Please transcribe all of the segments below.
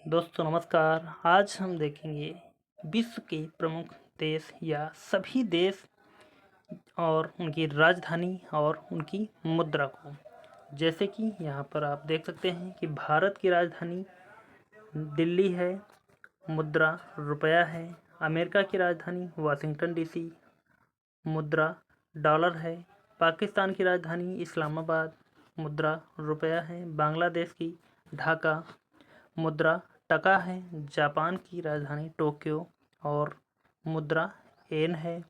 दोस्तों नमस्कार। आज हम देखेंगे विश्व के प्रमुख देश या सभी देश और उनकी राजधानी और उनकी मुद्रा को। जैसे कि यहाँ पर आप देख सकते हैं कि भारत की राजधानी दिल्ली है, मुद्रा रुपया है। अमेरिका की राजधानी वाशिंगटन डीसी, मुद्रा डॉलर है। पाकिस्तान की राजधानी इस्लामाबाद, मुद्रा रुपया है। बांग्लादेश की ढाका, मुद्रा टका है। जापान की राजधानी टोक्यो और मुद्रा येन है।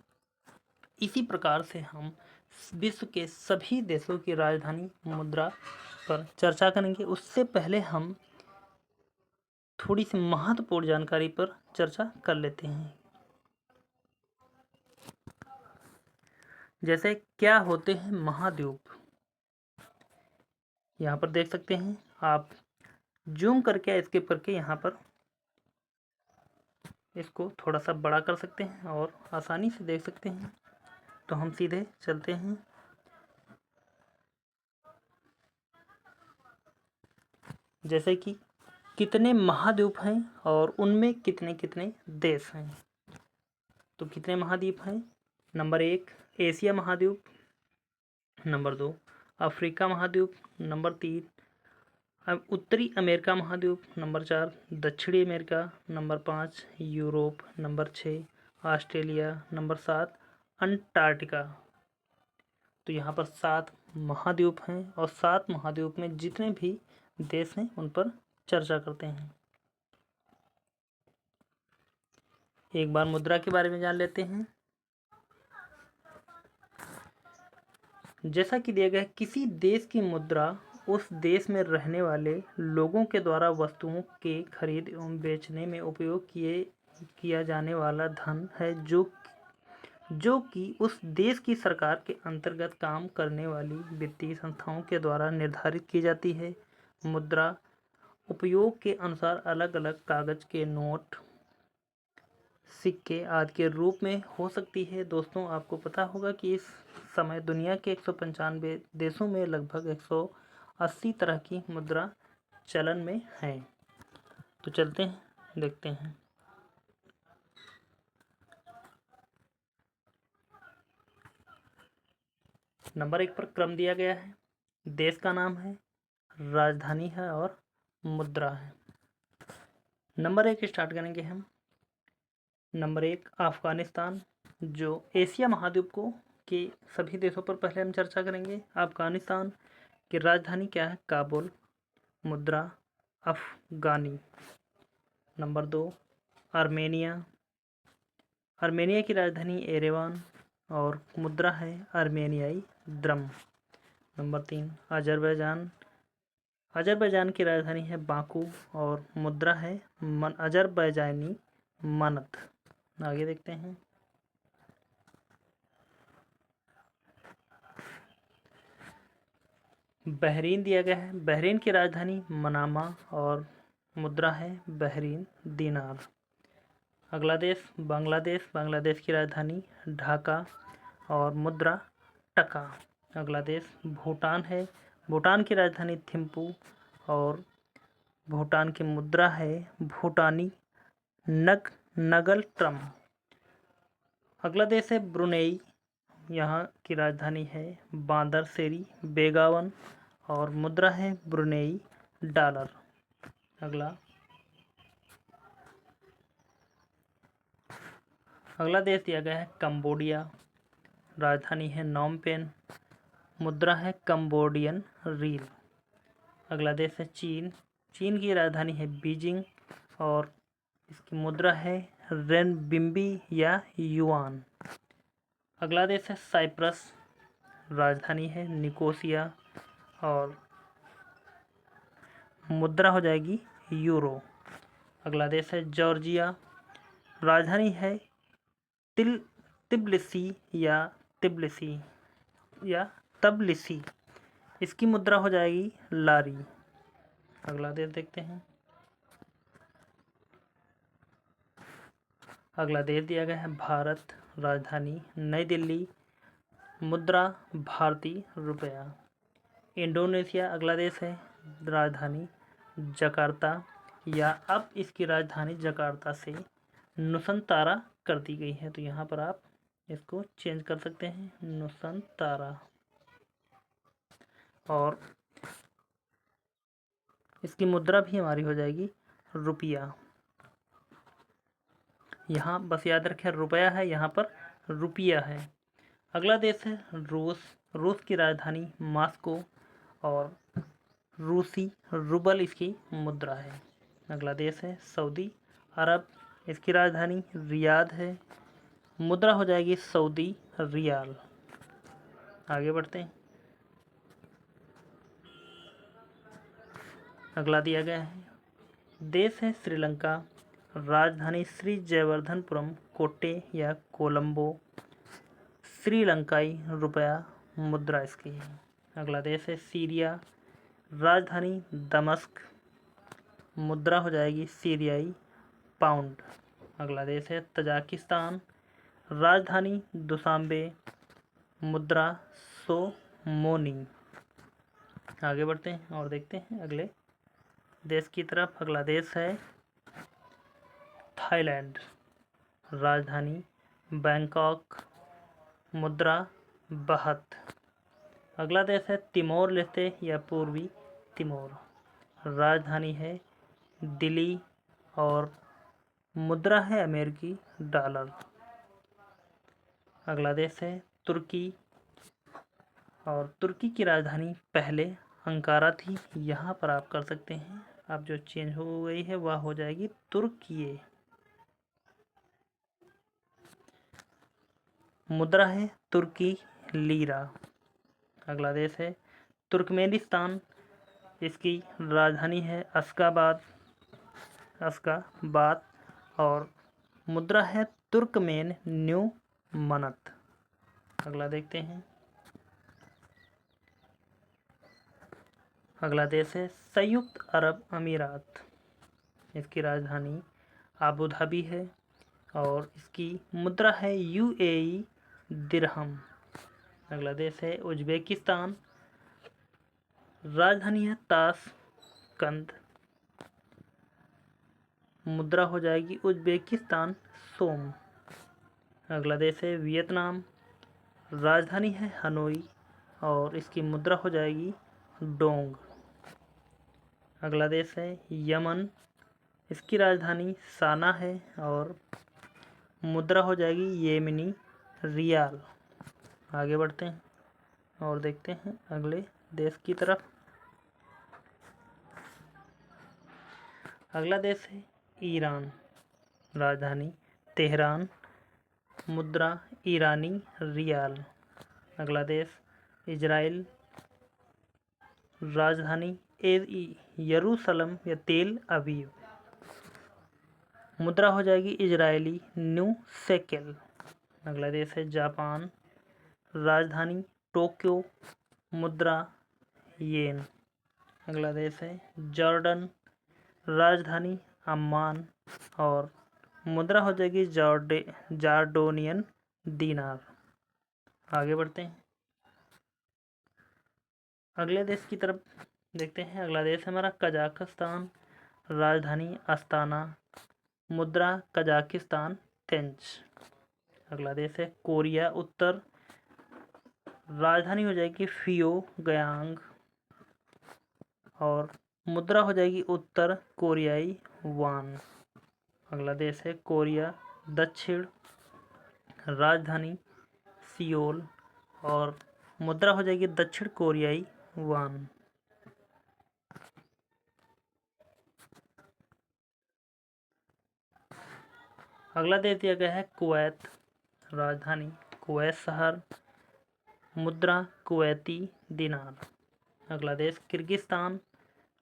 इसी प्रकार से हम विश्व के सभी देशों की राजधानी मुद्रा पर चर्चा करेंगे। उससे पहले हम थोड़ी सी महत्वपूर्ण जानकारी पर चर्चा कर लेते हैं। जैसे क्या होते हैं महाद्वीप। यहाँ पर देख सकते हैं आप, जूम करके स्किप करके यहाँ पर इसको थोड़ा सा बड़ा कर सकते हैं और आसानी से देख सकते हैं। तो हम सीधे चलते हैं। जैसे कि कितने महाद्वीप हैं और उनमें कितने कितने देश हैं। तो कितने महाद्वीप हैं? नंबर 1 एशिया महाद्वीप, नंबर 2 अफ्रीका महाद्वीप, नंबर 3 उत्तरी अमेरिका महाद्वीप, नंबर 4 दक्षिणी America, number 5 Europe, number 6 Australia, number 7 Antarctica. तो यहाँ पर 7 महाद्वीप हैं और 7 महाद्वीप में जितने भी देश हैं उन पर चर्चा करते हैं। एक बार मुद्रा के बारे में जान लेते हैं। जैसा कि दिया गया है, किसी देश की मुद्रा उस देश में रहने वाले लोगों के द्वारा वस्तुओं के खरीद एवं बेचने में उपयोग किया जाने वाला धन है, जो कि उस देश की सरकार के अंतर्गत काम करने वाली वित्तीय संस्थाओं के द्वारा निर्धारित की जाती है। मुद्रा उपयोग के अनुसार अलग अलग कागज के नोट, सिक्के आदि के रूप में हो सकती है। दोस्तों आपको पता होगा कि इस समय दुनिया के 195 देशों में लगभग 180 तरह की मुद्रा चलन में है। तो चलते हैं, देखते हैं। नंबर 1 पर क्रम दिया गया है, देश का नाम है, राजधानी है और मुद्रा है। नंबर 1 स्टार्ट करेंगे हम। नंबर 1 अफगानिस्तान, जो एशिया महाद्वीप को के सभी देशों पर पहले हम चर्चा करेंगे। अफगानिस्तान की राजधानी क्या है? काबुल, मुद्रा अफगानी। नंबर 2 आर्मेनिया, आर्मेनिया की राजधानी एरेवान और मुद्रा है आर्मेनियाई द्रम। नंबर 3 अजरबैजान, अजरबैजान की राजधानी है बाकू और मुद्रा है अजरबैजानी मनत। आगे देखते हैं। बहरीन दिया गया है, बहरीन की राजधानी मनामा और मुद्रा है बहरीन दीनार। अगला देश बांग्लादेश, बांग्लादेश की राजधानी ढाका और मुद्रा टका। अगला देश भूटान है, भूटान की राजधानी थिम्पू और भूटान की मुद्रा है भूटानी नगल ट्रम। अगला देश है ब्रुनेई, यहाँ की राजधानी है बांदर सेरी बेगावन और मुद्रा है ब्रुनेई डॉलर। अगला देश दिया गया है कंबोडिया, राजधानी है नॉम पेन, मुद्रा है कंबोडियन रील। अगला देश है चीन, चीन की राजधानी है बीजिंग और इसकी मुद्रा है रेनबिम्बी या युआन। अगला देश है साइप्रस, राजधानी है निकोसिया और मुद्रा हो जाएगी यूरो। अगला देश है जॉर्जिया, राजधानी है तिब्लिसी या तबलिसी, इसकी मुद्रा हो जाएगी लारी। अगला देश देखते हैं। अगला देश दिया गया है भारत, राजधानी नई दिल्ली, मुद्रा भारतीय रुपया। इंडोनेशिया अगला देश है, राजधानी जकार्ता, या अब इसकी राजधानी जकार्ता से नुसंतारा कर दी गई है। तो यहाँ पर आप इसको चेंज कर सकते हैं, नुसंतारा। और इसकी मुद्रा भी हमारी हो जाएगी रुपया। यहाँ बस याद रखें रुपया है, यहाँ पर रुपया है। अगला देश है रूस। रूस की राजधानी मॉस्को और रूसी रूबल इसकी मुद्रा है। अगला देश है सऊदी अरब। इसकी राजधानी रियाद है, मुद्रा हो जाएगी सऊदी रियाल। आगे बढ़ते हैं। अगला दिया गया है देश है श्रीलंका। राजधानी श्री जयवर्धनपुरम कोट्टे या कोलंबो। श्रीलंकाई रुपया मुद्रा इसकी है। अगला देश है सीरिया। राजधानी दमस्क, मुद्रा हो जाएगी सीरियाई पाउंड। अगला देश है तजाकिस्तान। राजधानी दुशांबे, मुद्रा सोमोनी। आगे बढ़ते हैं और देखते हैं अगले देश की तरफ। अगला देश है थाईलैंड। राजधानी बैंकॉक, मुद्रा बाहत। अगला देश है तिमोर लेस्ते या पूर्वी तिमोर। राजधानी है दिल्ली और मुद्रा है अमेरिकी डॉलर। अगला देश है तुर्की और तुर्की की राजधानी पहले अंकारा थी, यहाँ पर आप कर सकते हैं, अब जो चेंज हो गई है वह हो जाएगी तुर्किये। मुद्रा है तुर्की लीरा। अगला देश है तुर्कमेनिस्तान। इसकी राजधानी है अश्गाबाद और मुद्रा है तुर्कमेन न्यू मनत। अगला देखते हैं। अगला देश है संयुक्त अरब अमीरात। इसकी राजधानी आबू धाबी है और इसकी मुद्रा है यूएई दिरहम। अगला देश है उज्बेकिस्तान। राजधानी है ताशकंद, मुद्रा हो जाएगी उज्बेकिस्तान सोम। अगला देश है वियतनाम। राजधानी है हनोई और इसकी मुद्रा हो जाएगी डोंग। अगला देश है यमन। इसकी राजधानी साना है और मुद्रा हो जाएगी येमनी रियाल। आगे बढ़ते हैं और देखते हैं अगले देश की तरफ। अगला देश है ईरान। राजधानी तेहरान, मुद्रा ईरानी रियाल। अगला देश इजराइल। राजधानी यरूशलेम या तेल अवीव। मुद्रा हो जाएगी इजरायली न्यू शेकेल। अगला देश है जापान। राजधानी टोक्यो, मुद्रा येन। अगला देश है जॉर्डन। राजधानी अम्मान और मुद्रा हो जाएगी जॉर्डोनियन दीनार। आगे बढ़ते हैं अगले देश की तरफ देखते हैं। अगला देश है हमारा कजाकिस्तान। राजधानी अस्ताना, मुद्रा कजाकिस्तान तेंज। अगला देश है कोरिया उत्तर। राजधानी हो जाएगी फियोंगयांग और मुद्रा हो जाएगी उत्तर कोरियाई वान। अगला देश है कोरिया दक्षिण। राजधानी सियोल और मुद्रा हो जाएगी दक्षिण कोरियाई वान। अगला देश दिया गया है कुवैत। राजधानी कुवैत शहर, मुद्रा कुवैती दिनार। अगला देश किर्गिस्तान।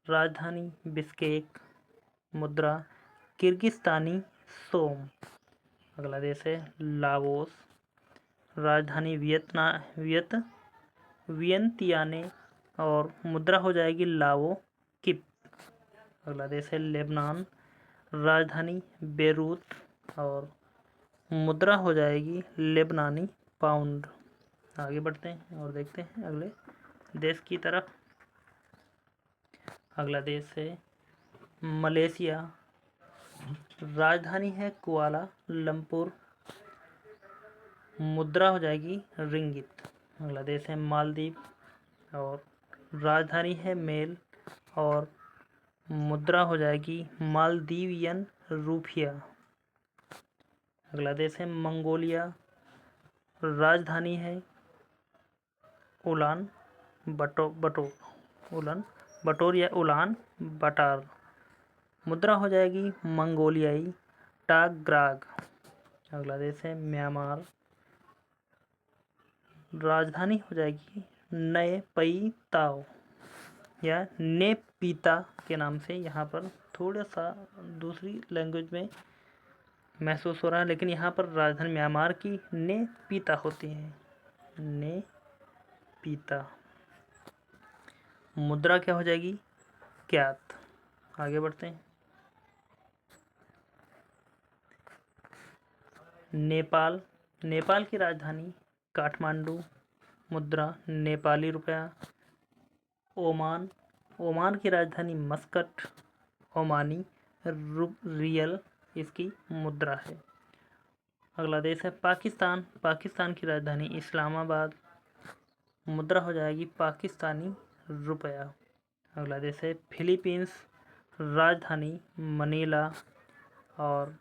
राजधानी बिश्केक, मुद्रा किर्गिस्तानी सोम। अगला देश है लाओस। राजधानी वियंतियाने और मुद्रा हो जाएगी लाओ किप। अगला देश है लेबनान। राजधानी बेरूत और मुद्रा हो जाएगी लेबनानी पाउंड। आगे बढ़ते हैं और देखते हैं अगले देश की तरफ। अगला देश है मलेशिया, राजधानी है कुआला लंपुर, मुद्रा हो जाएगी रिंगित। अगला देश है मालदीव और राजधानी है मेल और मुद्रा हो जाएगी मालदीवियन रूपिया। अगला देश है मंगोलिया, राजधानी है उलान बटोर या उलान बटार, मुद्रा हो जाएगी मंगोलियाई टाग्राग। अगला देश है म्यांमार, राजधानी हो जाएगी नए पई ताओ या नेपीता के नाम से। यहाँ पर थोड़ा सा दूसरी लैंग्वेज में महसूस हो रहा है, लेकिन यहाँ पर राजधानी म्यांमार की नेपीता होती है, नेपीता। मुद्रा क्या हो जाएगी क्यात। आगे बढ़ते हैं। नेपाल, नेपाल की राजधानी काठमांडू, मुद्रा नेपाली रुपया। ओमान, ओमान की राजधानी मस्कट, ओमानी रियल इसकी मुद्रा है। अगला देश है पाकिस्तान, पाकिस्तान की राजधानी इस्लामाबाद, मुद्रा हो जाएगी पाकिस्तानी रुपया। अगला देश है फिलीपींस, राजधानी मनीला और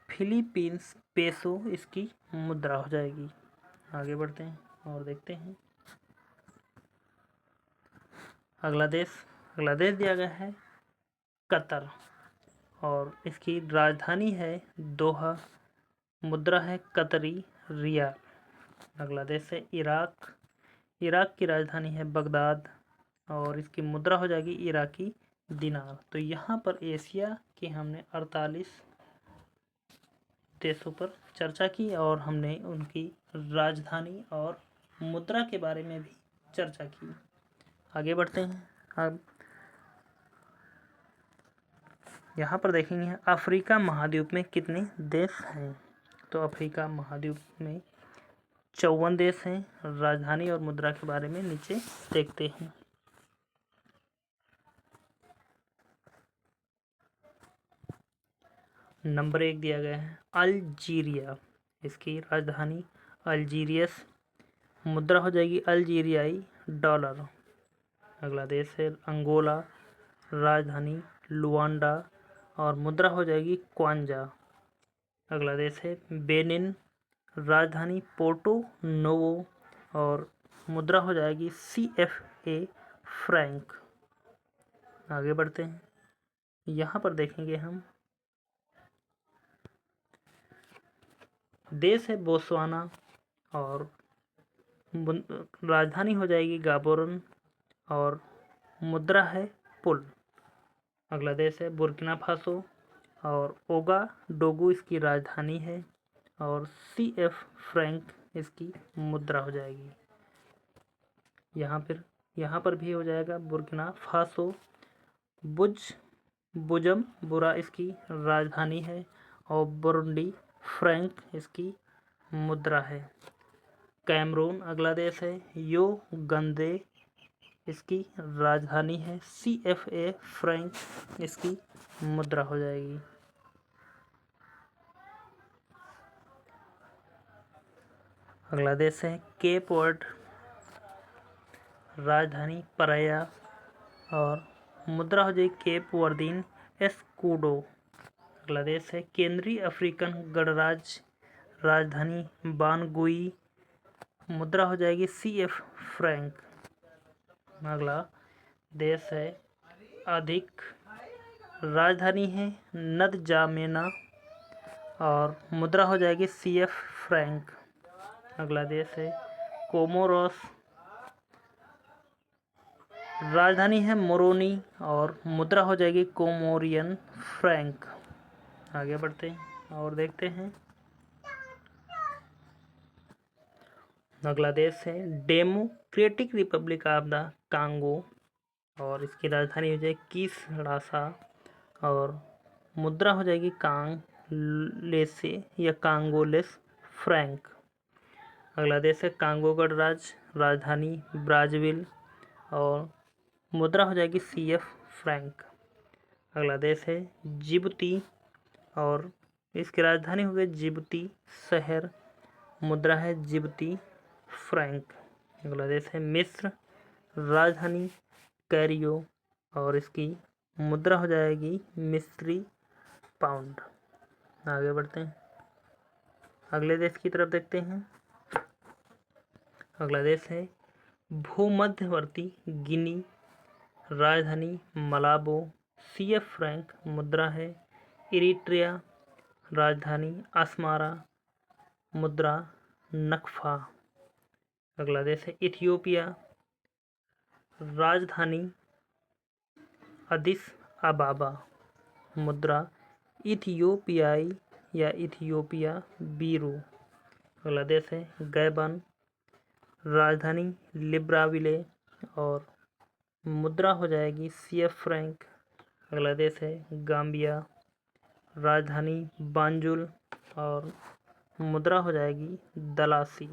फिलीपींस पेसो इसकी मुद्रा हो जाएगी। आगे बढ़ते हैं और देखते हैं अगला देश दिया गया है कतर और इसकी राजधानी है दोहा, मुद्रा है कतरी रियाल। अगला देश है इराक, इराक की राजधानी है बगदाद और इसकी मुद्रा हो जाएगी इराकी दिनार। तो यहाँ पर एशिया के हमने 48 देशों पर चर्चा की और हमने उनकी राजधानी और मुद्रा के बारे में भी चर्चा की। आगे बढ़ते हैं। अब यहाँ पर देखेंगे अफ्रीका महाद्वीप में कितने देश हैं। तो अफ्रीका महाद्वीप में 54 देश हैं। राजधानी और मुद्रा के बारे में नीचे देखते हैं। नंबर 1 दिया गया है अल्जीरिया, इसकी राजधानी अल्जीरियस, मुद्रा हो जाएगी अल्जीरियाई डॉलर। अगला देश है अंगोला, राजधानी लुआंडा और मुद्रा हो जाएगी क्वांजा। अगला देश है बेनिन, राजधानी पोर्टो नोवो और मुद्रा हो जाएगी CFA फ्रैंक। आगे बढ़ते हैं। यहाँ पर देखेंगे हम देश है बोत्सवाना और राजधानी हो जाएगी गाबोरन और मुद्रा है पुल। अगला देश है बुर्किना फासो और ओगा डोगू इसकी राजधानी है और CF फ्रैंक इसकी मुद्रा हो जाएगी। यहाँ पर भी हो जाएगा बुर्किना फासो, बुजम बुरा इसकी राजधानी है और बुरुंडी फ्रैंक इसकी मुद्रा है। कैमरून अगला देश है, यो गंदे इसकी राजधानी है, CFA फ्रैंक इसकी मुद्रा हो जाएगी। अगला देश है केप वर्ड, राजधानी पराया और मुद्रा हो जाएगी केप वर्दीन एस्कूडो। अगला देश है केंद्रीय अफ्रीकन गणराज्य, राजधानी बानगुई, मुद्रा हो जाएगी CF फ्रैंक। अगला देश है अधिक, राजधानी है नदजामेना और मुद्रा हो जाएगी CF फ्रैंक। अगला देश है कोमोरोस, राजधानी है मोरोनी और मुद्रा हो जाएगी कोमोरियन फ्रैंक। आगे बढ़ते हैं और देखते हैं। अगला देश है democratic Republic of the Congo और इसकी राजधानी हो जाएगी किसरासा और मुद्रा हो जाएगी कांगलेसे या कांगोलेस फ्रैंक। अगला देश है कांगो गणराज्य, राजधानी ब्राज़ील और मुद्रा हो जाएगी CF फ्रैंक। अगला देश है जिबूती और इसकी राजधानी हो गई जिबूती शहर, मुद्रा है जिबूती फ्रैंक। अगला देश है मिस्र, राजधानी कैरियो और इसकी मुद्रा हो जाएगी मिस्री पाउंड। आगे बढ़ते हैं, अगले देश की तरफ देखते हैं। अगला देश है भूमध्यवर्ती गिनी, राजधानी मलाबो, CF फ्रैंक, मुद्रा है इरिट्रिया, राजधानी अस्मारा, मुद्रा नक्फा। अगला देश है इथियोपिया, राजधानी अदिस अबाबा, मुद्रा इथियोपियाई या इथियोपिया बीरू। अगला देश है गैबन, राजधानी लिब्राविले और मुद्रा हो जाएगी CF फ्रैंक। अगला देश है गाम्बिया, राजधानी बांजुल और मुद्रा हो जाएगी दलासी।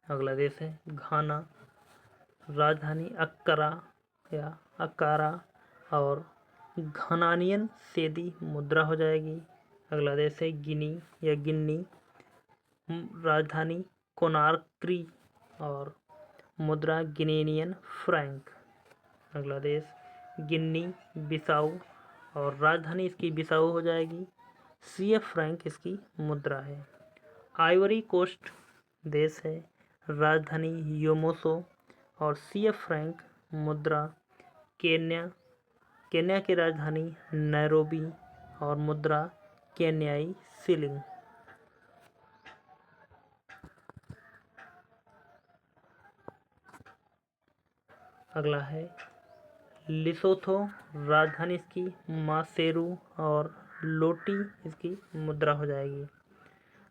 अगला देश है घाना, राजधानी अक्करा या अकारा और घनानियन सेदी, मुद्रा हो जाएगी। अगला देश है गिनी या गिन्नी, राजधानी कोनार्क्री और मुद्रा गिनेनियन फ्रैंक। अगला देश गिन्नी बिसाऊ और राजधानी इसकी बिसाऊ हो जाएगी, CF फ्रैंक इसकी मुद्रा है। आइवरी कोस्ट देश है, राजधानी योमोसो और CF फ्रैंक, मुद्रा केन्या। केन्या की राजधानी नैरोबी और मुद्रा केन्याई शिलिंग। अगला है लिसोथो, राजधानी इसकी मासेरू और लोटी इसकी मुद्रा हो जाएगी।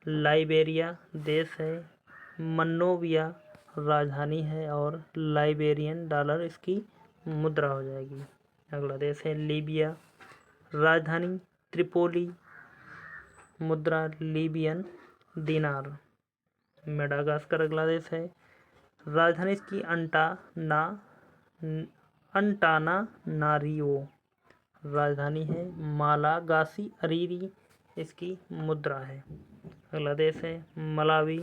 लाइबेरिया देश है, मन्नोविया राजधानी है और लाइबेरियन डॉलर इसकी मुद्रा हो जाएगी। अगला देश है लीबिया, राजधानी त्रिपोली, मुद्रा लीबियन दिनार। मेडागास्कर अगला देश है, राजधानी इसकी अंटाना नारियो, राजधानी है मालागासी अरीरी इसकी मुद्रा है। अगला देश है मलावी,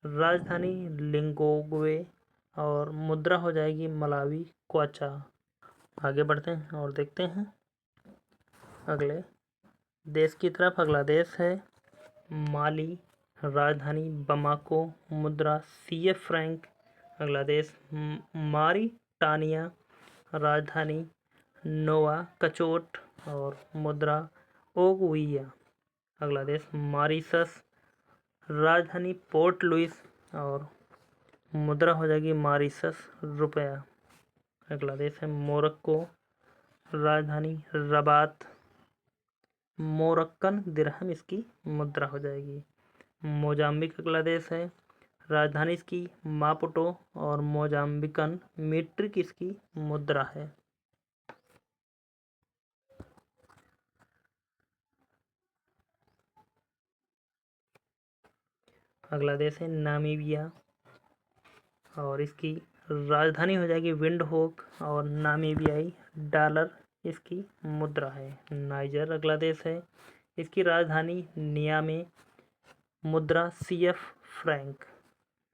राजधानी लिंगोग्वे और मुद्रा हो जाएगी मलावी क्वाचा। आगे बढ़ते हैं और देखते हैं अगले देश की तरफ। अगला देश है माली, राजधानी बमाको, मुद्रा CF फ्रैंक। अगला देश मारिटानिया, राजधानी नोवा कचोट और मुद्रा ओगुइया। अगला देश मॉरिशस, राजधानी पोर्ट लुइस और मुद्रा हो जाएगी मॉरिशस रुपया। अगला देश है मोरक्को, राजधानी रबात, मोरक्कन दिरहम इसकी मुद्रा हो जाएगी। मोजाम्बिक अगला देश है, राजधानी इसकी मापुटो और मोजाम्बिकन मीट्रिक इसकी मुद्रा है। अगला देश है नामीबिया और इसकी राजधानी हो जाएगी विंडहोक और नामीबियाई डॉलर इसकी मुद्रा है। नाइजर अगला देश है, इसकी राजधानी नियामे, मुद्रा CF फ्रैंक।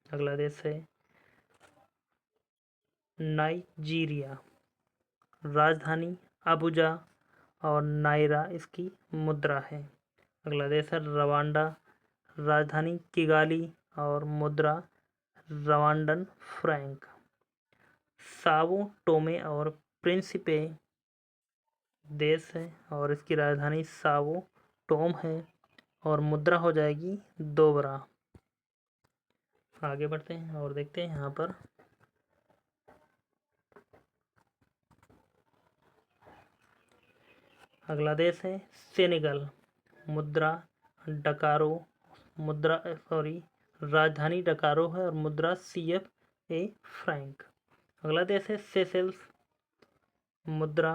अगला देश है नाइजीरिया, राजधानी अबुजा और नायरा इसकी मुद्रा है। अगला देश है रवांडा, राजधानी किगाली और मुद्रा रवांडन फ्रैंक। सावो टोमे और प्रिंसिपे देश है और इसकी राजधानी सावो टोम है और मुद्रा हो जाएगी दोबरा। आगे बढ़ते हैं और देखते हैं यहाँ पर अगला देश है सेनेगल, मुद्रा डकारो, राजधानी डकारो है और मुद्रा CF फ्रैंक। अगला देश है सेशेल्स, मुद्रा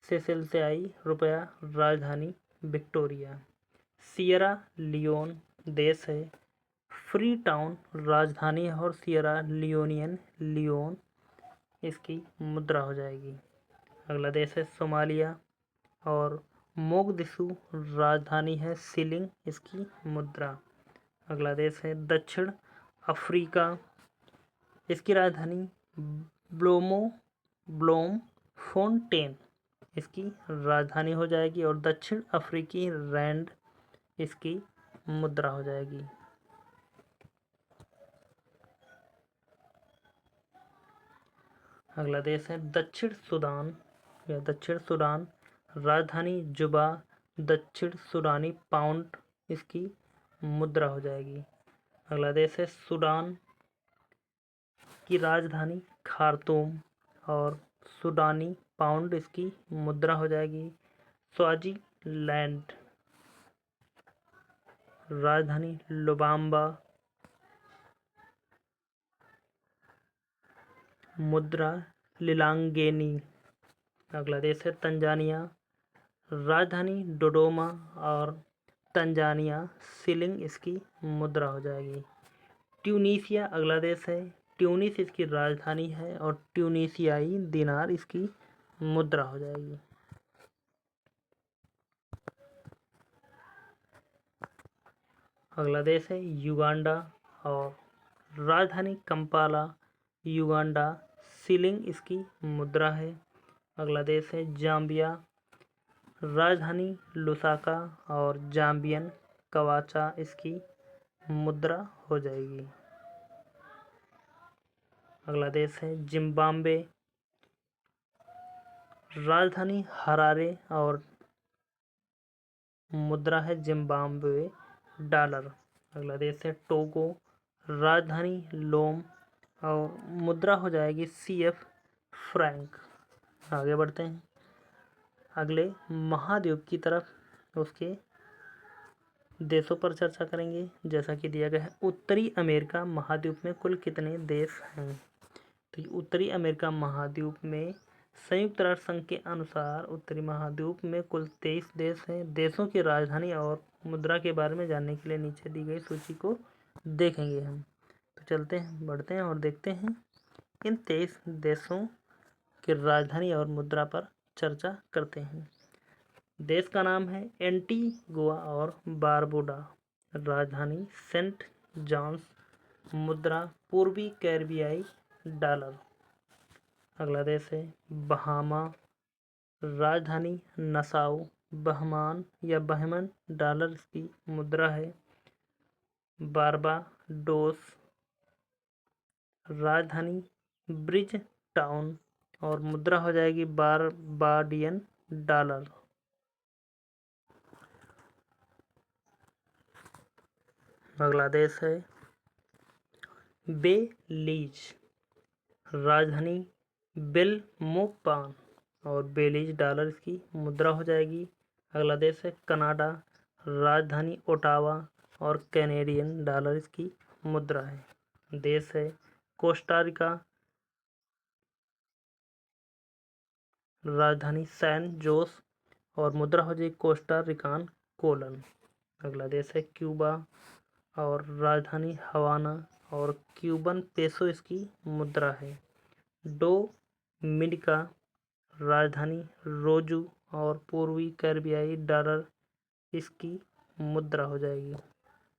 सेशेल से आई रुपया, राजधानी विक्टोरिया। सियरा लियोन देश है, फ्री टाउन राजधानी है और सियरा लियोन इसकी मुद्रा हो जाएगी। अगला देश है सोमालिया और मोगदिशु राजधानी है सीलिंग इसकी मुद्रा। अगला देश है दक्षिण अफ्रीका, इसकी राजधानी ब्लोम फोंटेन इसकी राजधानी हो जाएगी और दक्षिण अफ्रीकी रैंड इसकी मुद्रा हो जाएगी। अगला देश है दक्षिण सूडान, राजधानी जुबा, दक्षिण सूडानी पाउंड इसकी मुद्रा हो जाएगी। अगला देश है सूडान की राजधानी खार्तूम और सूडानी पाउंड इसकी मुद्रा हो जाएगी। स्वाजीलैंड, राजधानी लुबाम्बा, मुद्रा लिलांगेनी। अगला देश है तंजानिया, राजधानी डोडोमा और तंजानिया सीलिंग इसकी मुद्रा हो जाएगी। ट्यूनीसिया अगला देश है, ट्यूनिस इसकी राजधानी है और ट्यूनीसियाई दिनार इसकी मुद्रा हो जाएगी। अगला देश है युगांडा और राजधानी कंपाला, युगांडा सीलिंग इसकी मुद्रा है। अगला देश है जाम्बिया, राजधानी लुसाका और जाम्बियन कवाचा इसकी मुद्रा हो जाएगी। अगला देश है जिम्बाब्वे, राजधानी हरारे और मुद्रा है जिम्बाब्वे डॉलर। अगला देश है टोगो, राजधानी लोम और मुद्रा हो जाएगी CF फ्रैंक। आगे बढ़ते हैं अगले महाद्वीप की तरफ, उसके देशों पर चर्चा करेंगे। जैसा कि दिया गया है उत्तरी अमेरिका महाद्वीप में कुल कितने देश हैं। तो उत्तरी अमेरिका महाद्वीप में संयुक्त राष्ट्र संघ के अनुसार उत्तरी महाद्वीप में कुल 23 देश हैं। देशों की राजधानी और मुद्रा के बारे में जानने के लिए नीचे दी गई सूची को देखेंगे हम। तो चलते हैं, बढ़ते हैं और देखते हैं इन 23 देशों की राजधानी और मुद्रा पर चर्चा करते हैं। देश का नाम है एंटीगुआ और बारबुडा, राजधानी सेंट जॉन्स, मुद्रा पूर्वी कैरिबियाई डॉलर। अगला देश है बहामा, राजधानी नसाउ, बहमान या बहमन डॉलर इसकी मुद्रा है। बारबाडोस, राजधानी ब्रिज टाउन और मुद्रा हो जाएगी बारबाडियन डॉलर। अगला देश है बेलीज, राजधानी बेलमोपान और बेलीज डॉलर इसकी मुद्रा हो जाएगी। अगला देश है कनाडा, राजधानी ओटावा और कैनेडियन डॉलर इसकी मुद्रा है। देश है कोस्टा रिका, राजधानी सैन जोस और मुद्रा हो जाएगी कोस्टा रिकान कोलन। अगला देश है क्यूबा और राजधानी हवाना और क्यूबन पेसो इसकी मुद्रा है। डोमिनिका, राजधानी रोजू और पूर्वी कैरिबियाई डॉलर इसकी मुद्रा हो जाएगी।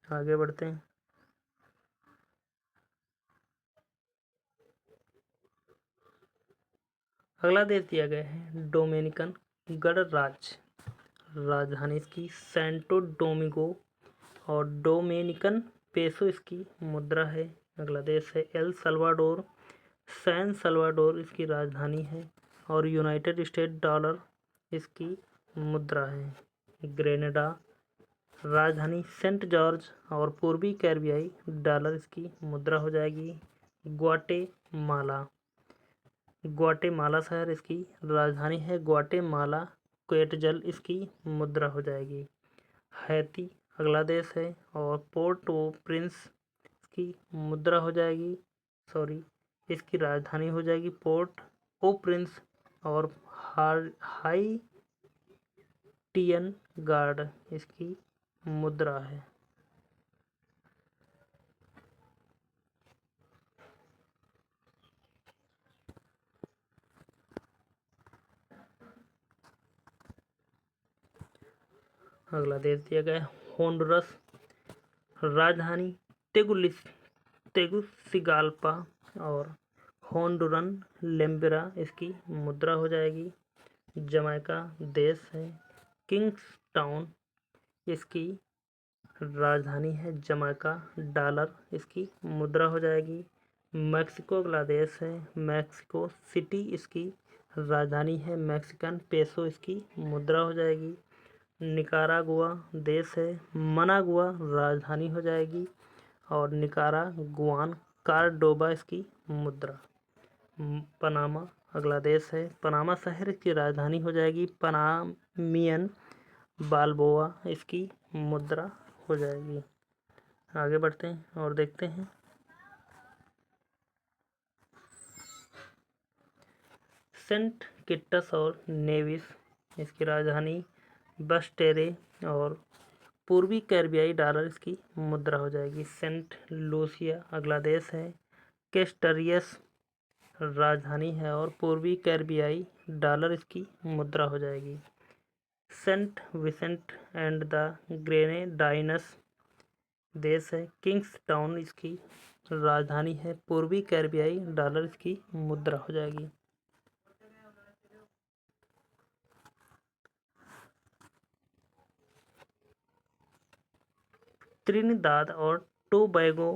आगे बढ़ते हैं। अगला देश दिया गया है डोमिनिकन गणराज्य, राजधानी इसकी सैंटो डोमिंगो और डोमिनिकन पेसो इसकी मुद्रा है। अगला देश है एल सल्वाडोर, सैन सल्वाडोर इसकी राजधानी है और यूनाइटेड स्टेट डॉलर इसकी मुद्रा है। ग्रेनेडा, राजधानी सेंट जॉर्ज और पूर्वी कैरिबियाई डॉलर इसकी मुद्रा हो जाएगी। ग्वाटेमाला शहर इसकी राजधानी है। ग्वाटेमाला क्वेटजल इसकी मुद्रा हो जाएगी। हैती अगला देश है और पोर्ट ओ प्रिंस की मुद्रा हो जाएगी, इसकी राजधानी हो जाएगी पोर्ट ओ प्रिंस और हाइटियन गार्ड इसकी मुद्रा है। अगला देश दिया गया है होंडुरस। राजधानी तेगुसिगाल्पा और होंडुरन लेम्बिरा इसकी मुद्रा हो जाएगी। जमैका देश है। किंग्सटाउन इसकी राजधानी है। जमैका डॉलर इसकी मुद्रा हो जाएगी। मैक्सिको अगला देश है। मैक्सिको सिटी इसकी राजधानी है। मैक्सिकन पेसो इसकी मुद्रा हो जाएगी। निकारागुआ देश है। मनागुआ राजधानी हो जाएगी और निकारागुआन कार्डोबा इसकी मुद्रा। पनामा अगला देश है। पनामा शहर की राजधानी हो जाएगी। पनामियन बाल्बोआ इसकी मुद्रा हो जाएगी। आगे बढ़ते हैं और देखते हैं सेंट किट्स और नेविस इसकी राजधानी बस्टेरे और पूर्वी कैरिबियाई डॉलर इसकी मुद्रा हो जाएगी। सेंट लूसिया अगला देश है। केस्टरियस राजधानी है और पूर्वी कैरिबियाई डॉलर इसकी मुद्रा हो जाएगी। सेंट विसेंट एंड द ग्रेनेडाइनस देश है। किंग्स टाउन इसकी राजधानी है। पूर्वी कैरिबियाई डॉलर इसकी मुद्रा हो जाएगी। त्रिनिदाद और टोबैगो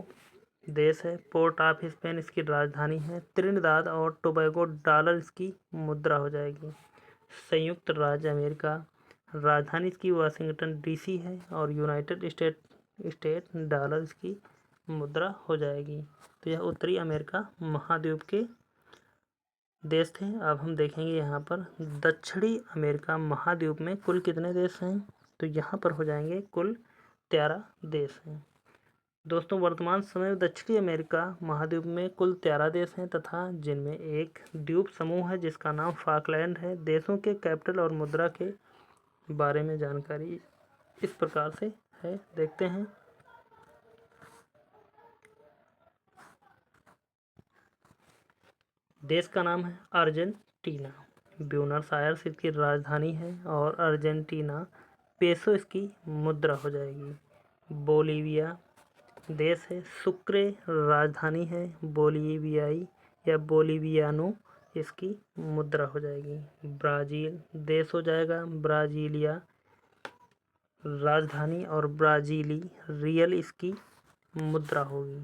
देश है। पोर्ट ऑफ स्पेन इसकी राजधानी है। त्रिनिदाद और टोबैगो डॉलर इसकी मुद्रा हो जाएगी। संयुक्त राज्य अमेरिका राजधानी इसकी वाशिंगटन डीसी है और यूनाइटेड स्टेट डॉलर इसकी मुद्रा हो जाएगी। तो यह उत्तरी अमेरिका महाद्वीप के देश थे। अब हम देखेंगे यहाँ पर दक्षिणी अमेरिका महाद्वीप में कुल कितने देश हैं। तो यहाँ पर हो जाएंगे कुल 13 देश हैं। दोस्तों वर्तमान समय में दक्षिणी अमेरिका महाद्वीप में कुल 13 देश हैं तथा जिनमें एक द्वीप समूह है जिसका नाम फॉकलैंड है। देशों के कैपिटल और मुद्रा के बारे में जानकारी इस प्रकार से है, देखते हैं। देश का नाम है अर्जेंटीना। ब्यूनस आयर्स इसकी राजधानी है और अर्जेंटीना पेसो इसकी मुद्रा हो जाएगी। बोलीविया देश है। सुक्रे राजधानी है। बोलीवियाई या बोलीवियानो इसकी मुद्रा हो जाएगी। ब्राज़ील देश हो जाएगा। ब्राज़ीलिया राजधानी और ब्राज़ीली रियल इसकी मुद्रा होगी।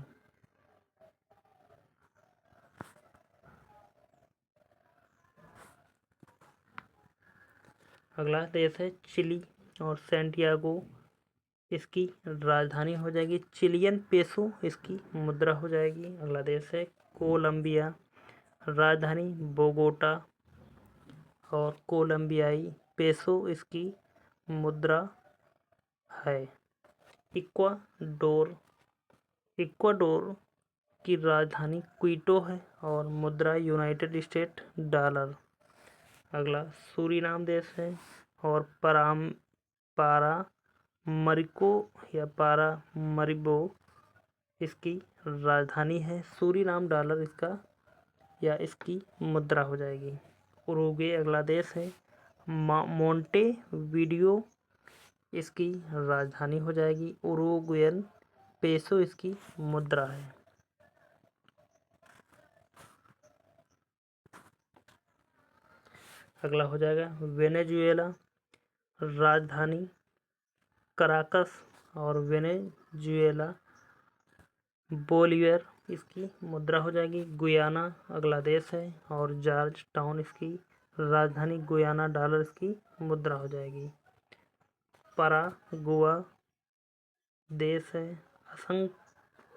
अगला देश है चिली और सैंटियागो इसकी राजधानी हो जाएगी। चिलियन पेसो इसकी मुद्रा हो जाएगी। अगला देश है कोलंबिया राजधानी बोगोटा और कोलंबियाई पेसो इसकी मुद्रा है। इक्वाडोर की राजधानी क्विटो है और मुद्रा यूनाइटेड स्टेट डॉलर। अगला सूरीनाम देश है और पारामरिको या पारामरिबो इसकी राजधानी है। सूरीनाम डॉलर इसका या इसकी मुद्रा हो जाएगी। उरुग्वे अगला देश है। मोंटेवीडियो इसकी राजधानी हो जाएगी। उरुग्वेन पेसो इसकी मुद्रा है। अगला हो जाएगा वेनेजुएला राजधानी कराकस और वेनेजुएला बोलीवियर इसकी मुद्रा हो जाएगी। गुयाना अगला देश है और जॉर्ज टाउन इसकी राजधानी गुयाना डॉलर इसकी मुद्रा हो जाएगी। परागुआ देश है।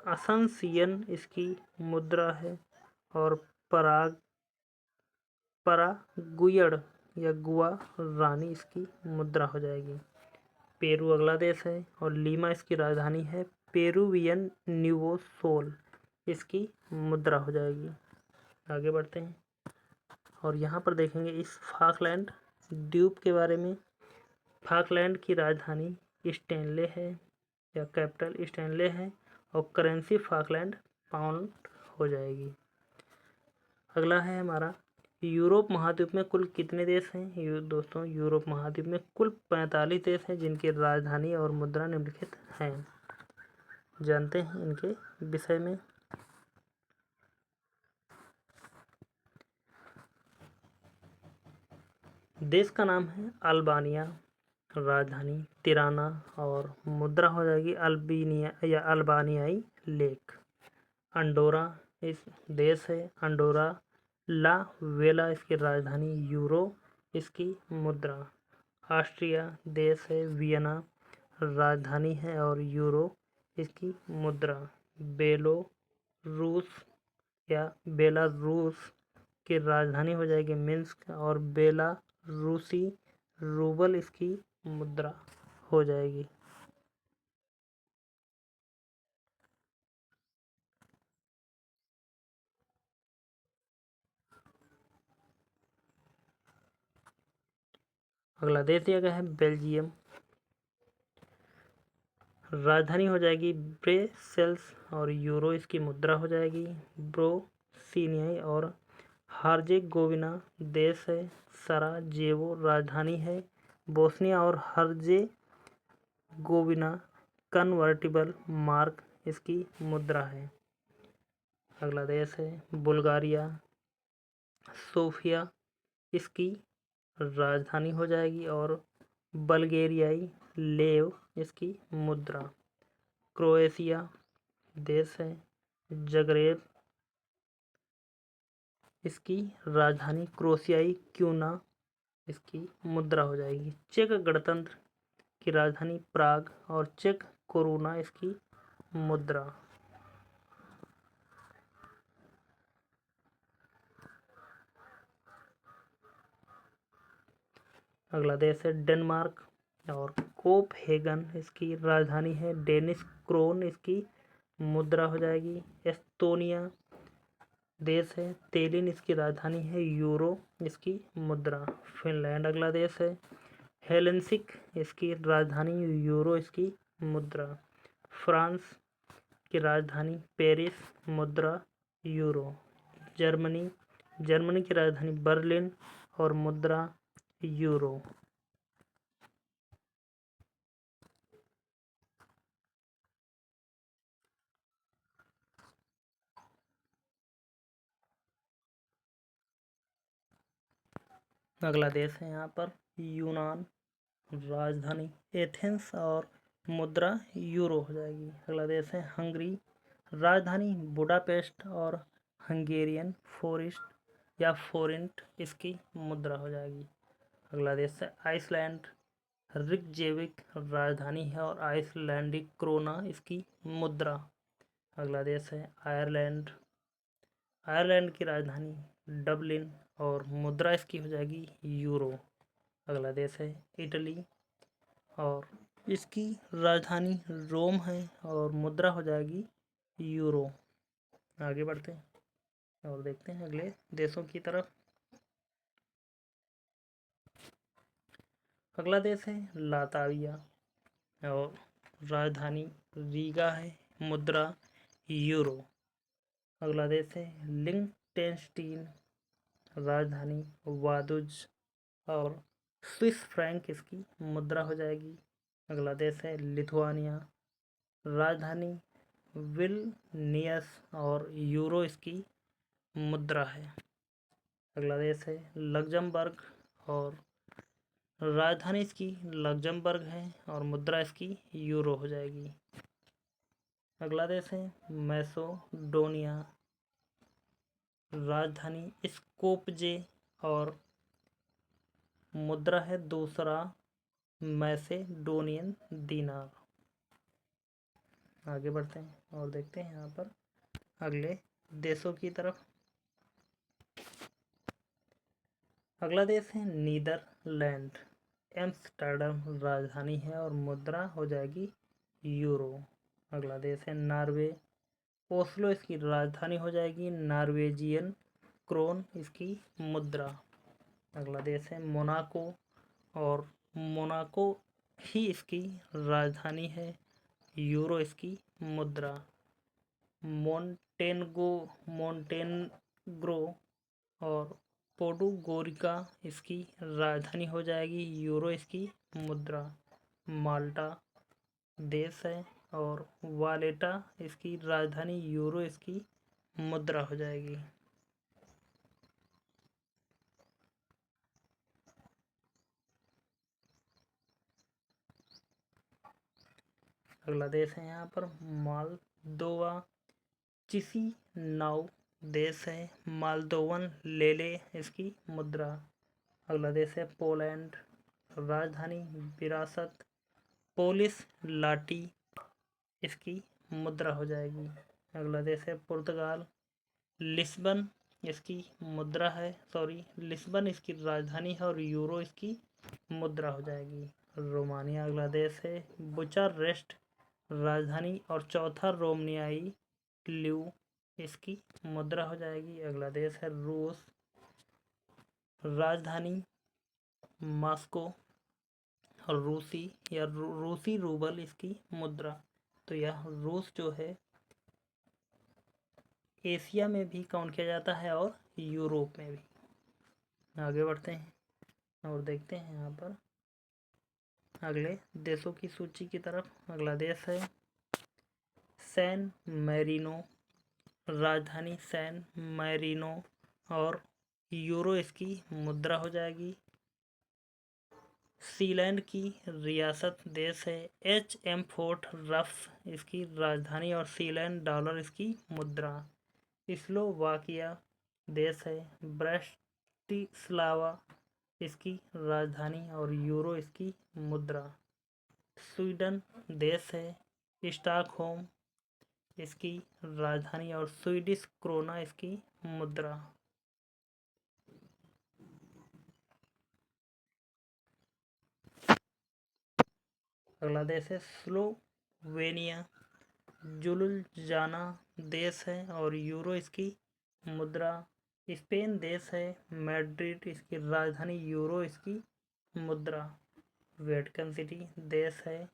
असंसियन इसकी मुद्रा है और परागुयड़ या गुआ रानी इसकी मुद्रा हो जाएगी। पेरू अगला देश है और लीमा इसकी राजधानी है। पेरुवियन न्यूवो सोल इसकी मुद्रा हो जाएगी। आगे बढ़ते हैं और यहाँ पर देखेंगे इस फॉकलैंड द्वीप के बारे में। फॉकलैंड की राजधानी स्टैनले है या कैपिटल स्टैनले है और करेंसी फॉकलैंड पाउंड हो जाएगी। अगला है हमारा यूरोप महाद्वीप में कुल कितने देश हैं? दोस्तों, यूरोप महाद्वीप में कुल 45 देश हैं जिनकी राजधानी और मुद्रा निम्नलिखित हैं। जानते हैं इनके विषय में। देश का नाम है अल्बानिया, राजधानी तिराना और मुद्रा हो जाएगी अल्बानिया या अल्बानियाई लेक। अंडोरा इस देश है, अंडोरा ला वेला इसकी राजधानी, यूरो इसकी मुद्रा। ऑस्ट्रिया देश है, वियना राजधानी है और यूरो इसकी मुद्रा। बेलारूस या बेलारूस की राजधानी हो जाएगी मिन्स्क और बेलारूसी रूबल इसकी मुद्रा हो जाएगी। अगला देश दिया गया है बेल्जियम, राजधानी हो जाएगी ब्रेसेल्स और यूरो इसकी मुद्रा हो जाएगी ब्रोसिनियाई। और हर्जेगोविना देश है, सराजेवो राजधानी है, बोस्निया और हर्जेगोविना कन्वर्टिबल मार्क इसकी मुद्रा है। अगला देश है बुल्गारिया, सोफिया इसकी राजधानी हो जाएगी और बल्गेरियाई लेव इसकी मुद्रा। क्रोएशिया देश है, जगरेब इसकी राजधानी, क्रोशियाई क्यूना इसकी मुद्रा हो जाएगी। चेक गणतंत्र की राजधानी प्राग और चेक कोरोना इसकी मुद्रा। अगला देश है डेनमार्क और कोपहेगन इसकी राजधानी है, डेनिश क्रोन इसकी मुद्रा हो जाएगी। एस्तोनिया देश है, तेलिन इसकी राजधानी है, यूरो इसकी मुद्रा। फिनलैंड अगला देश है, हेलेंसिक इसकी राजधानी, यूरो इसकी मुद्रा। फ्रांस की राजधानी पेरिस, मुद्रा यूरो। जर्मनी की राजधानी बर्लिन और मुद्रा यूरो। अगला देश है यहाँ पर यूनान, राजधानी एथेंस और मुद्रा यूरो हो जाएगी। अगला देश है हंगरी, राजधानी बुडापेस्ट और हंगेरियन फोरिस्ट या फोरिंट इसकी मुद्रा हो जाएगी। अगला देश है आइसलैंड, रिकजेविक राजधानी है और आइसलैंडिक क्रोना इसकी मुद्रा। अगला देश है आयरलैंड, आयरलैंड की राजधानी डबलिन और मुद्रा इसकी हो जाएगी यूरो। अगला देश है इटली और इसकी राजधानी रोम है और मुद्रा हो जाएगी यूरो। आगे बढ़ते हैं और देखते हैं अगले देशों की तरफ। अगला देश है लाताविया और राजधानी रीगा है, मुद्रा यूरो। अगला देश है लिंकटेनस्टीन, राजधानी वादुज और स्विस फ्रैंक इसकी मुद्रा हो जाएगी। अगला देश है लिथुआनिया, राजधानी विलनियस और यूरो इसकी मुद्रा है। अगला देश है लग्जमबर्ग और राजधानी इसकी लग्जमबर्ग है और मुद्रा इसकी यूरो हो जाएगी। अगला देश है मैसेडोनिया, राजधानी स्कोपजे और मुद्रा है दूसरा मैसेडोनियन दीनार। आगे बढ़ते हैं और देखते हैं यहाँ पर अगले देशों की तरफ। अगला देश है नीदरलैंड, एम्स्टर्डम राजधानी है और मुद्रा हो जाएगी यूरो। अगला देश है नॉर्वे, ओस्लो इसकी राजधानी हो जाएगी, नॉर्वेजियन क्रोन इसकी मुद्रा। अगला देश है मोनाको और मोनाको ही इसकी राजधानी है, यूरो इसकी मुद्रा। मोंटेनेग्रो और पोडोगोरिका इसकी राजधानी हो जाएगी, यूरो इसकी मुद्रा। माल्टा देश है और वालेटा इसकी राजधानी, यूरो इसकी मुद्रा हो जाएगी। अगला देश है यहाँ पर मालदोवा। चिसिनाउ देश है, मालदोवन लेले इसकी मुद्रा। अगला देश है पोलैंड। राजधानी विरासत, पोलिस लाटी इसकी मुद्रा हो जाएगी। अगला देश है पुर्तगाल। लिस्बन इसकी मुद्रा है, लिस्बन इसकी राजधानी है और यूरो इसकी मुद्रा हो जाएगी। रोमानिया अगला देश है। बुचारेस्ट राजधानी और चौथा रोमनियाई ल्यू इसकी मुद्रा हो जाएगी। अगला देश है रूस। राजधानी मॉस्को और रूसी रूबल इसकी मुद्रा। तो यह रूस जो है एशिया में भी काउंट किया जाता है और यूरोप में भी। आगे बढ़ते हैं और देखते हैं यहाँ पर अगले देशों की सूची की तरफ। अगला देश है सैन मैरिनो। राजधानी सैन मैरिनो और यूरो इसकी मुद्रा हो जाएगी। सीलैंड की रियासत देश है। एच.एम. फोर्ट रफ्स इसकी राजधानी और सीलैंड डॉलर इसकी मुद्रा। स्लोवाकिया देश है। ब्रेटिस्लावा इसकी राजधानी और यूरो इसकी मुद्रा। स्वीडन देश है। स्टॉकहोम इसकी राजधानी और स्वीडिश क्रोना इसकी मुद्रा। अगला देश है स्लोवेनिया। जुलुजाना देश है और यूरो इसकी मुद्रा। स्पेन देश है। मैड्रिड इसकी राजधानी, यूरो इसकी मुद्रा। वेटिकन सिटी देश है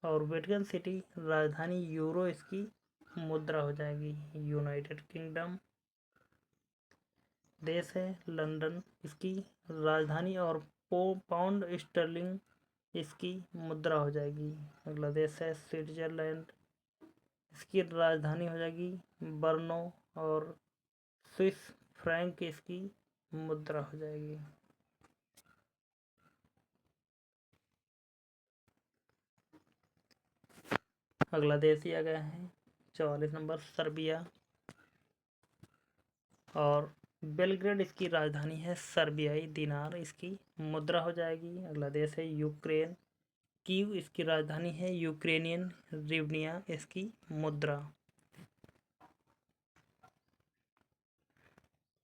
और वेटिकन सिटी राजधानी, यूरो इसकी मुद्रा हो जाएगी। यूनाइटेड किंगडम देश है। लंदन इसकी राजधानी और पाउंड स्टर्लिंग इसकी मुद्रा हो जाएगी। अगला देश है स्विट्जरलैंड। इसकी राजधानी हो जाएगी बर्नो और स्विस फ्रैंक इसकी मुद्रा हो जाएगी। अगला देश दिया गया है 44 नंबर सर्बिया और बेलग्रेड इसकी राजधानी है। सर्बियाई दिनार इसकी मुद्रा हो जाएगी। अगला देश है यूक्रेन। कीव इसकी राजधानी है। यूक्रेनियन रिवनिया इसकी मुद्रा।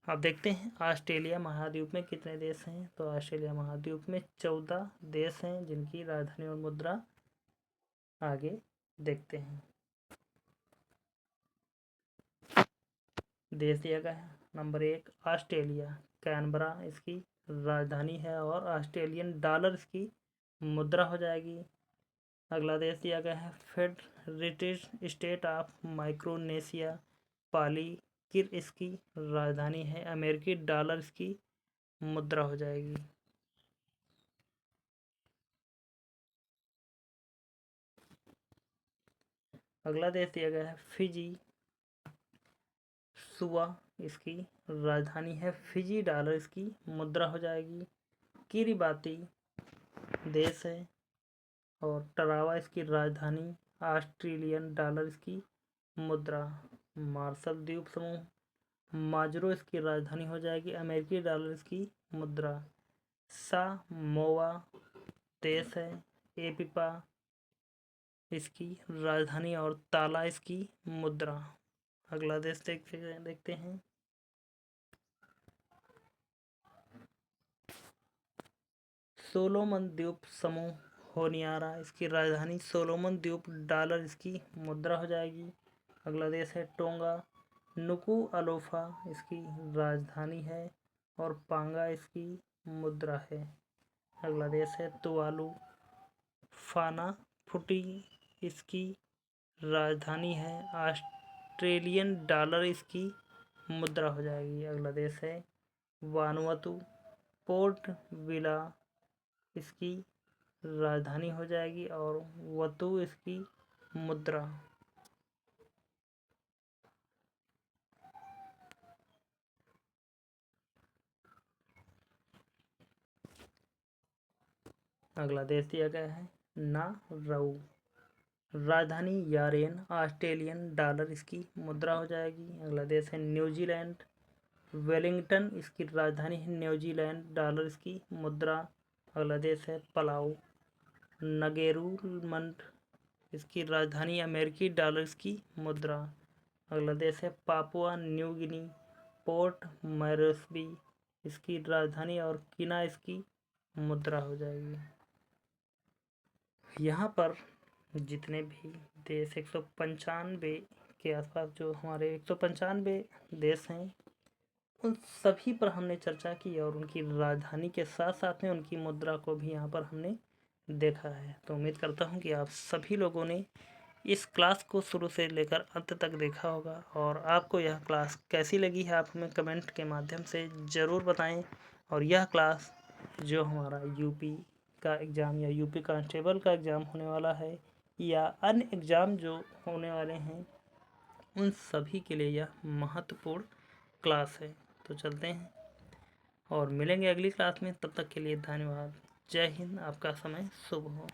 अब देखते हैं ऑस्ट्रेलिया महाद्वीप में कितने देश हैं। तो ऑस्ट्रेलिया महाद्वीप में 14 देश हैं जिनकी राजधानी और मुद्रा आगे देखते हैं। देश दिया गया है नंबर 1 ऑस्ट्रेलिया। कैनबरा इसकी राजधानी है और ऑस्ट्रेलियन डॉलर इसकी मुद्रा हो जाएगी। अगला देश दिया गया है फेडरेटेड स्टेट ऑफ माइक्रोनेशिया। पाली किर इसकी राजधानी है। अमेरिकी डॉलर इसकी मुद्रा हो जाएगी। अगला देश दिया गया है फिजी। सुआ इसकी राजधानी है। फिजी डॉलर इसकी मुद्रा हो जाएगी। किरिबाती देश है और टरावा इसकी राजधानी। ऑस्ट्रेलियन डॉलर इसकी मुद्रा। मार्शल द्वीप समूह माजरो इसकी राजधानी हो जाएगी। अमेरिकी डॉलर इसकी मुद्रा। सामोआ देश है। एपिपा इसकी राजधानी और ताला इसकी मुद्रा। अगला देश देखते हैं। सोलोमन द्वीप समूह होनियारा इसकी राजधानी। सोलोमन द्वीप डॉलर इसकी मुद्रा हो जाएगी। अगला देश है टोंगा। नुकू अलोफा इसकी राजधानी है और पांगा इसकी मुद्रा है। अगला देश है तुवालू। फाना फुटी इसकी राजधानी है। ऑस्ट्रेलियन डॉलर इसकी मुद्रा हो जाएगी। अगला देश है वानुअतु। पोर्ट विला इसकी राजधानी हो जाएगी और वतु इसकी मुद्रा। अगला देश दिया गया है नाउरू। राजधानी यारेन, ऑस्ट्रेलियन डॉलर इसकी मुद्रा हो जाएगी। अगला देश है न्यूजीलैंड। वेलिंगटन इसकी राजधानी है, न्यूजीलैंड डॉलर इसकी मुद्रा। अगला देश है पलाऊ। नगेरुलमंड इसकी राजधानी, अमेरिकी डॉलर इसकी मुद्रा। अगला देश है Papua New Guinea. Port Moresby इसकी राजधानी और किना इसकी मुद्रा हो जाएगी। यहाँ पर जितने भी देश 195 के आसपास जो हमारे 195 देश हैं, उन सभी पर हमने चर्चा की और उनकी राजधानी के साथ साथ में उनकी मुद्रा को भी यहाँ पर हमने देखा है। तो उम्मीद करता हूँ कि आप सभी लोगों ने इस क्लास को शुरू से लेकर अंत तक देखा होगा और आपको यह क्लास कैसी लगी है आप हमें कमेंट के माध्यम से ज़रूर बताएं। और यह क्लास जो हमारा यूपी का एग्ज़ाम या यूपी कांस्टेबल का एग्ज़ाम होने वाला है या अन्य एग्ज़ाम जो होने वाले हैं, उन सभी के लिए यह महत्वपूर्ण क्लास है। तो चलते हैं और मिलेंगे अगली क्लास में। तब तक के लिए धन्यवाद। जय हिंद। आपका समय शुभ हो।